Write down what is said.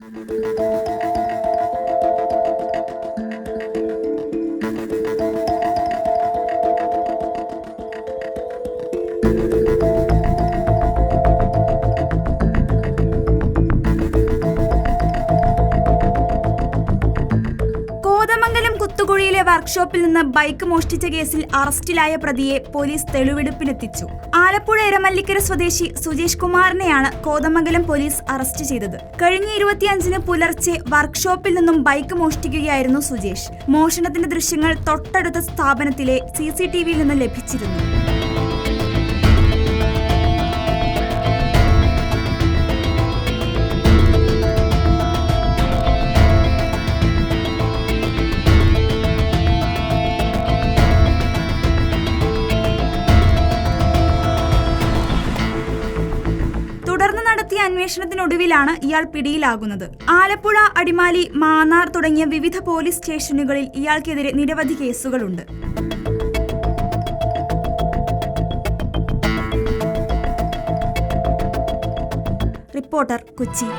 കോതമംഗലം കുത്തുകുഴിയിലെ വർക്ക്ഷോപ്പിൽ നിന്ന് ബൈക്ക് മോഷ്ടിച്ച കേസിൽ അറസ്റ്റിലായ പ്രതിയെ പോലീസ് തെളിവെടുപ്പിനെത്തിച്ചു. ആലപ്പുഴ എരമല്ലിക്കര സ്വദേശി സുജേഷ് കുമാറിനെയാണ് കോതമംഗലം പോലീസ് അറസ്റ്റ് ചെയ്തത്. കഴിഞ്ഞ 25-ന് പുലർച്ചെ വർക്ക്ഷോപ്പിൽ നിന്നും ബൈക്ക് മോഷ്ടിക്കുകയായിരുന്നു സുജേഷ്. മോഷണത്തിന്റെ ദൃശ്യങ്ങൾ തൊട്ടടുത്ത സ്ഥാപനത്തിലെ CCTVയിൽ നിന്ന് ലഭിച്ചിരുന്നു. തുടർന്ന് നടത്തിയ അന്വേഷണത്തിനൊടുവിലാണ് ഇയാൾ പിടിയിലാകുന്നത്. ആലപ്പുഴ, അടിമാലി, മാന്നാർ തുടങ്ങിയ വിവിധ പോലീസ് സ്റ്റേഷനുകളിൽ ഇയാൾക്കെതിരെ നിരവധി കേസുകളുണ്ട്. റിപ്പോർട്ടർ, കൊച്ചി.